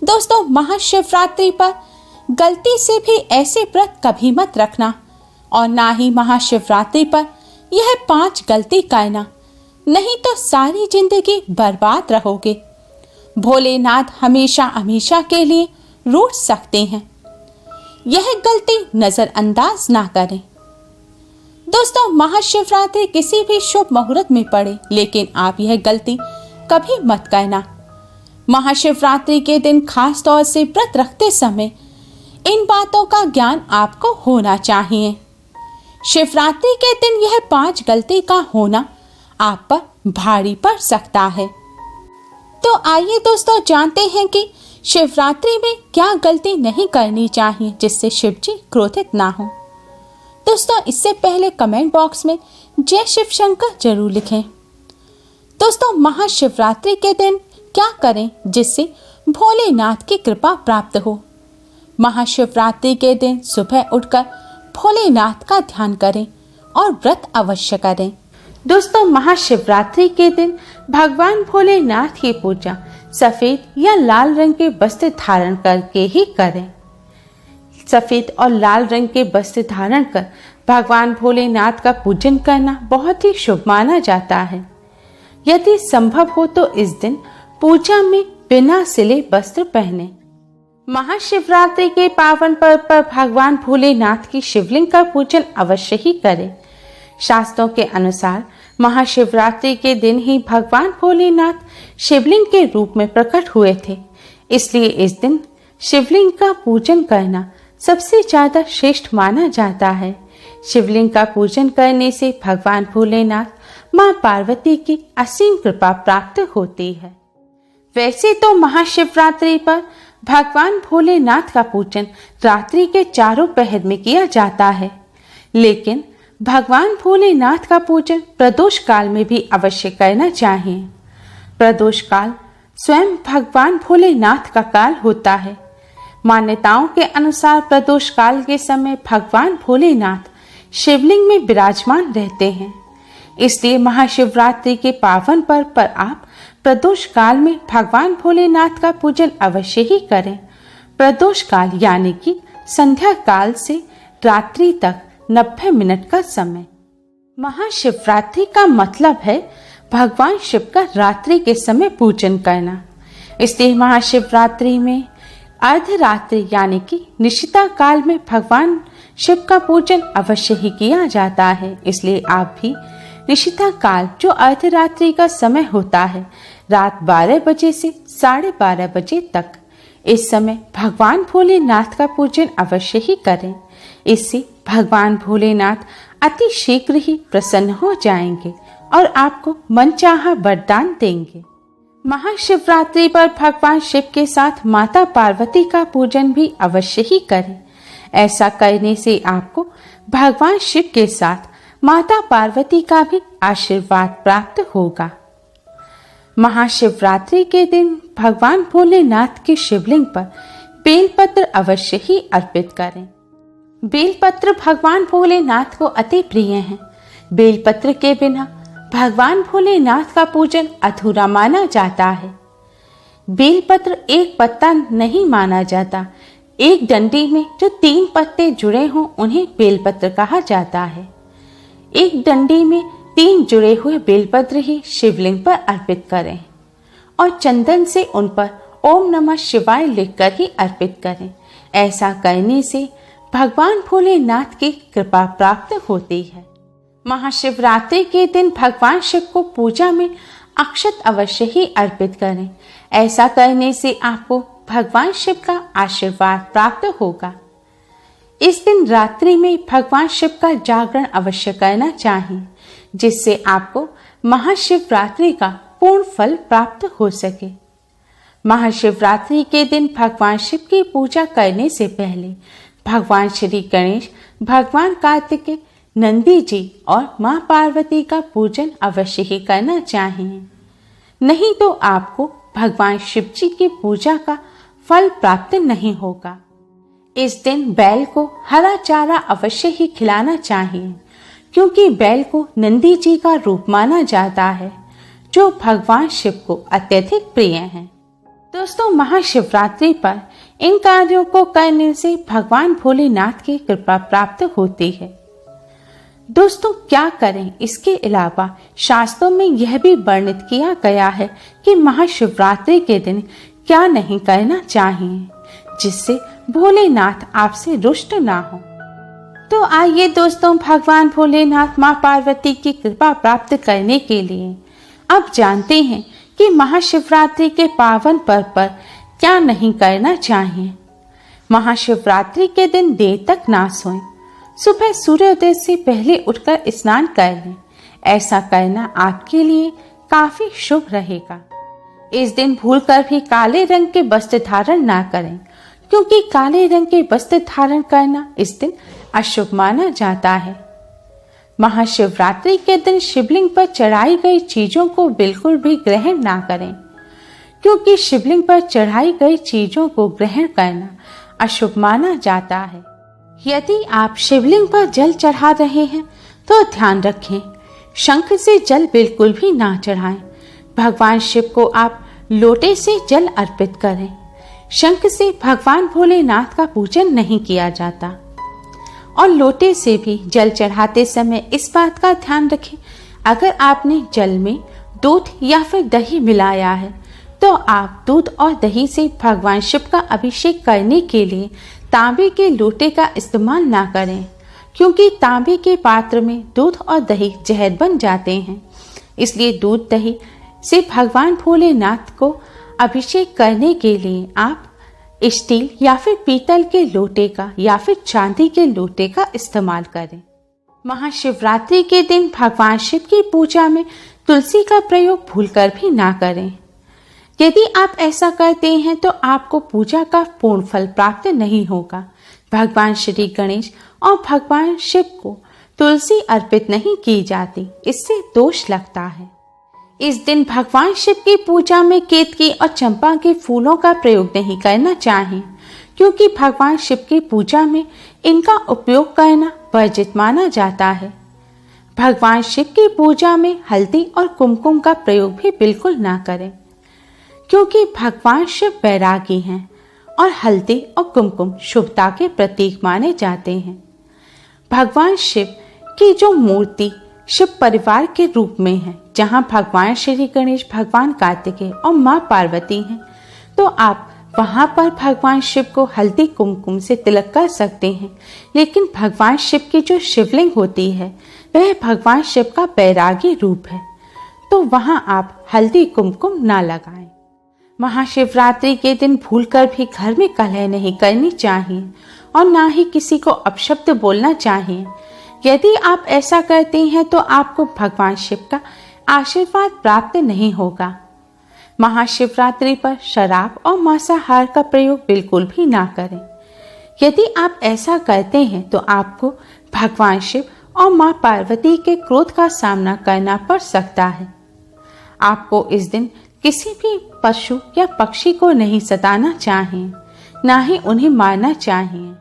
दोस्तों, महाशिवरात्रि पर गलती से भी ऐसे व्रत कभी मत रखना और ना ही महाशिवरात्रि पर यह 5 गलती करना, नहीं तो सारी जिंदगी बर्बाद रहोगे। भोलेनाथ हमेशा हमेशा के लिए रूठ सकते हैं। यह गलती नजरअंदाज ना करें। दोस्तों, महाशिवरात्रि किसी भी शुभ मुहूर्त में पड़े, लेकिन आप यह गलती कभी मत करना। महाशिवरात्रि के दिन खास तौर से व्रत रखते समय इन बातों का ज्ञान आपको होना चाहिए। शिवरात्रि के दिन यह 5 गलती का होना आप पर भारी पड़ सकता है। तो आइए दोस्तों, जानते हैं कि शिवरात्रि में क्या गलती नहीं करनी चाहिए जिससे शिव जी क्रोधित ना हो। दोस्तों, इससे पहले कमेंट बॉक्स में जय शिव शंकर जरूर लिखें। दोस्तों, महाशिवरात्रि के दिन क्या करें जिससे भोलेनाथ की कृपा प्राप्त हो। महाशिवरात्रि के दिन सुबह उठकर भोलेनाथ का ध्यान करें और व्रत अवश्य करें। दोस्तों, महाशिवरात्रि के दिन भगवान भोलेनाथ की पूजा सफेद या लाल रंग के वस्त्र धारण करके ही करें। सफेद और लाल रंग के वस्त्र धारण कर भगवान भोलेनाथ का पूजन करना बहुत ही शुभ माना जाता है। यदि संभव हो तो इस दिन पूजा में बिना सिले वस्त्र पहने। महाशिवरात्रि के पावन पर्व पर भगवान भोलेनाथ की शिवलिंग का पूजन अवश्य ही करें। शास्त्रों के अनुसार महाशिवरात्रि के दिन ही भगवान भोलेनाथ शिवलिंग के रूप में प्रकट हुए थे, इसलिए इस दिन शिवलिंग का पूजन करना सबसे ज्यादा श्रेष्ठ माना जाता है। शिवलिंग का पूजन करने से भगवान भोलेनाथ मां पार्वती की असीम कृपा प्राप्त होती है। वैसे तो महाशिवरात्रि पर भगवान भोलेनाथ का पूजन रात्रि के चारों पहर में किया जाता है, लेकिन भगवान भोलेनाथ का पूजन प्रदोष काल में भी अवश्य करना चाहिए। प्रदोष काल स्वयं भगवान भोलेनाथ का काल होता है। मान्यताओं के अनुसार प्रदोष काल के समय भगवान भोलेनाथ शिवलिंग में विराजमान रहते हैं, इसलिए महाशिवरात्रि के पावन पर्व पर आप प्रदोष काल में भगवान भोलेनाथ का पूजन अवश्य ही करें। प्रदोष काल यानी कि संध्या काल से रात्रि तक 90 मिनट का समय। महाशिवरात्रि का मतलब है भगवान शिव का रात्रि के समय पूजन करना, इसलिए महाशिवरात्रि में अर्धरात्रि यानी कि निशिता काल में भगवान शिव का पूजन अवश्य ही किया जाता है। इसलिए आप भी निशिता काल जो अर्धरात्रि का समय होता है, रात 12 बजे से 12:30 बजे तक, इस समय भगवान भोलेनाथ का पूजन अवश्य ही करें। इससे भगवान भोलेनाथ अति शीघ्र ही प्रसन्न हो जाएंगे और आपको मनचाहा वरदान देंगे। महाशिवरात्रि पर भगवान शिव के साथ माता पार्वती का पूजन भी अवश्य ही करें। ऐसा करने से आपको भगवान शिव के साथ माता पार्वती का भी आशीर्वाद प्राप्त होगा। महाशिवरात्रि के दिन भगवान भोलेनाथ की शिवलिंग पर बेलपत्र अवश्य ही अर्पित करें। बेलपत्र भगवान भोलेनाथ को अति प्रिय हैं। बेलपत्र के बिना भगवान भोलेनाथ का पूजन अधूरा माना जाता है। बेलपत्र एक पत्ता नहीं माना जाता। एक डंडी में जो 3 पत्ते जुड़े हों उन्हें बेलपत्र कहा जाता है। एक डंडी में 3 जुड़े हुए बेलपत्र ही शिवलिंग पर अर्पित करें और चंदन से उन पर ओम नमः शिवाय लिखकर ही अर्पित करें। ऐसा करने से भगवान भोलेनाथ की कृपा प्राप्त होती है। महाशिवरात्रि के दिन भगवान शिव को पूजा में अक्षत अवश्य ही अर्पित करें। ऐसा करने से आपको भगवान शिव का आशीर्वाद प्राप्त होगा। इस दिन रात्रि में भगवान शिव का जागरण अवश्य करना चाहिए, जिससे आपको महाशिवरात्रि का पूर्ण फल प्राप्त हो सके। महाशिवरात्रि के दिन भगवान शिव की पूजा करने से पहले भगवान श्री गणेश, भगवान कार्तिकेय, नंदी जी और मां पार्वती का पूजन अवश्य ही करना चाहिए, नहीं तो आपको भगवान शिव जी की पूजा का फल प्राप्त नहीं होगा। इस दिन बैल को हरा चारा अवश्य ही खिलाना चाहिए, क्योंकि बैल को नंदी जी का रूप माना जाता है, जो भगवान शिव को अत्यधिक प्रिय हैं। दोस्तों, महाशिवरात्रि पर इन कार्यों को करने से भगवान भोलेनाथ की कृपा प्राप्त होती है। दोस्तों, क्या करें? इसके अलावा शास्त्रों में यह भी वर्णित किया गया है कि महाशिवरात्रि के दिन क्या नहीं करना चाहिए जिससे भोलेनाथ आपसे रुष्ट ना हो। तो आइए दोस्तों, भगवान भोलेनाथ माँ पार्वती की कृपा प्राप्त करने के लिए अब जानते हैं कि महाशिवरात्रि के पावन पर्व पर क्या नहीं करना चाहिए। महाशिवरात्रि के दिन देर तक ना सोएं। सुबह सूर्योदय से पहले उठकर स्नान कर लें। ऐसा करना आपके लिए काफी शुभ रहेगा। इस दिन भूलकर भी काले रंग के वस्त्र धारण ना करें, क्योंकि काले रंग के वस्त्र धारण करना इस दिन अशुभ माना जाता है। महाशिवरात्रि के दिन शिवलिंग पर चढ़ाई गई चीजों को बिल्कुल भी ग्रहण ना करें, क्योंकि शिवलिंग पर चढ़ाई गई चीजों को ग्रहण करना अशुभ माना जाता है। यदि आप शिवलिंग पर जल चढ़ा रहे हैं तो ध्यान रखें, शंख से जल बिल्कुल भी ना चढ़ाएं। भगवान शिव को आप लोटे से जल अर्पित करें। शंख से भगवान भोलेनाथ का पूजन नहीं किया जाता। और लोटे से भी जल चढ़ाते समय इस बात का ध्यान रखें, अगर आपने जल में दूध या फिर दही मिलाया है तो आप दूध और दही से भगवान शिव का अभिषेक करने के लिए तांबे के लोटे का इस्तेमाल ना करें, क्योंकि तांबे के पात्र में दूध और दही जहर बन जाते हैं। इसलिए दूध दही से भगवान भोलेनाथ को अभिषेक करने के लिए आप स्टील या फिर पीतल के लोटे का या फिर चांदी के लोटे का इस्तेमाल करें। महाशिवरात्रि के दिन भगवान शिव की पूजा में तुलसी का प्रयोग भूलकर भी ना करें। यदि आप ऐसा करते हैं तो आपको पूजा का पूर्ण फल प्राप्त नहीं होगा। भगवान श्री गणेश और भगवान शिव को तुलसी अर्पित नहीं की जाती, इससे दोष लगता है। इस दिन भगवान शिव की पूजा में केतकी और चंपा के फूलों का प्रयोग नहीं करना चाहिए, क्योंकि भगवान शिव की पूजा में इनका उपयोग करना वर्जित माना जाता है। भगवान शिव की पूजा में हल्दी और कुमकुम का प्रयोग भी बिल्कुल ना करें, क्योंकि भगवान शिव वैरागी हैं और हल्दी और कुमकुम शुभता के प्रतीक माने जाते हैं। भगवान शिव की जो मूर्ति शिव परिवार के रूप में है, जहाँ भगवान श्री गणेश, भगवान कार्तिकेय और माँ पार्वती हैं, तो आप वहाँ पर भगवान शिव को हल्दी कुमकुम से तिलक कर सकते हैं। लेकिन भगवान शिव की जो शिवलिंग होती है वह भगवान शिव का बैरागी रूप है, तो वहाँ आप हल्दी कुमकुम ना लगाएं। महाशिवरात्रि के दिन भूलकर भी घर में कलह नहीं करनी चाहिए और ना ही किसी को अपशब्द बोलना चाहिए। यदि आप ऐसा करते हैं तो आपको भगवान शिव का आशीर्वाद प्राप्त नहीं होगा। महाशिवरात्रि पर शराब और मांसाहार का प्रयोग बिल्कुल भी ना करें। यदि आप ऐसा करते हैं तो आपको भगवान शिव और माँ पार्वती के क्रोध का सामना करना पड़ सकता है। आपको इस दिन किसी भी पशु या पक्षी को नहीं सताना चाहिए, ना ही उन्हें मारना चाहिए,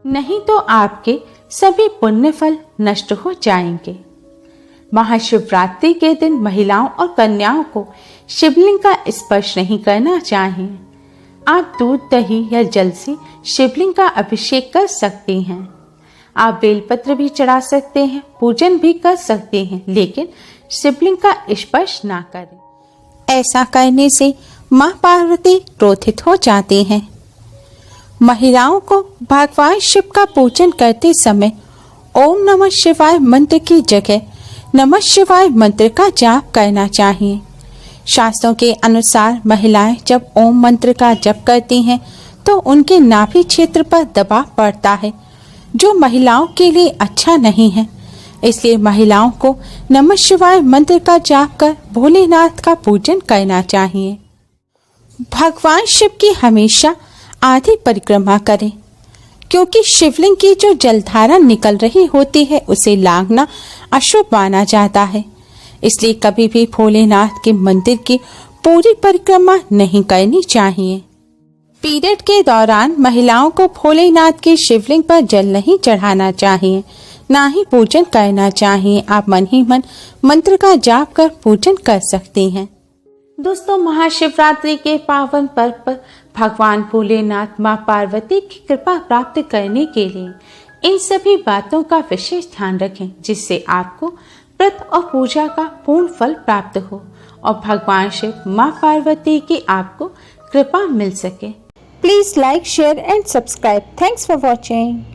नहीं तो आपके सभी पुण्य फल नष्ट हो जाएंगे। महाशिवरात्रि के दिन महिलाओं और कन्याओं को शिवलिंग का स्पर्श नहीं करना चाहिए। आप दूध, दही या जल से शिवलिंग का अभिषेक कर सकते हैं। आप बेलपत्र भी चढ़ा सकते हैं, पूजन भी कर सकते हैं, लेकिन शिवलिंग का स्पर्श ना करें। ऐसा करने से माँ पार्वती क्रोधित हो जाती हैं। महिलाओं को भगवान शिव का पूजन करते समय ओम नमः शिवाय मंत्र की जगह नमः शिवाय मंत्र का जाप करना चाहिए। शास्त्रों के अनुसार महिलाएं जब ओम मंत्र का जप करती हैं तो उनके नाभि क्षेत्र पर दबाव पड़ता है, जो महिलाओं के लिए अच्छा नहीं है। इसलिए महिलाओं को नमः शिवाय मंत्र का जाप कर भोलेनाथ का पूजन करना चाहिए। भगवान शिव की हमेशा आधी परिक्रमा करें, क्योंकि शिवलिंग की जो जलधारा निकल रही होती है उसे लांघना अशुभ माना जाता है। इसलिए कभी भी भोलेनाथ के मंदिर की पूरी परिक्रमा नहीं करनी चाहिए। पीरियड के दौरान महिलाओं को भोलेनाथ की शिवलिंग पर जल नहीं चढ़ाना चाहिए, ना ही पूजन करना चाहिए। आप मन ही मन मंत्र का जाप कर पूजन कर सकती हैं। दोस्तों, महाशिवरात्रि के पावन पर्व पर भगवान भोलेनाथ मां पार्वती की कृपा प्राप्त करने के लिए इन सभी बातों का विशेष ध्यान रखें, जिससे आपको व्रत और पूजा का पूर्ण फल प्राप्त हो और भगवान शिव मां पार्वती की आपको कृपा मिल सके। Please like, share and subscribe. Thanks for watching.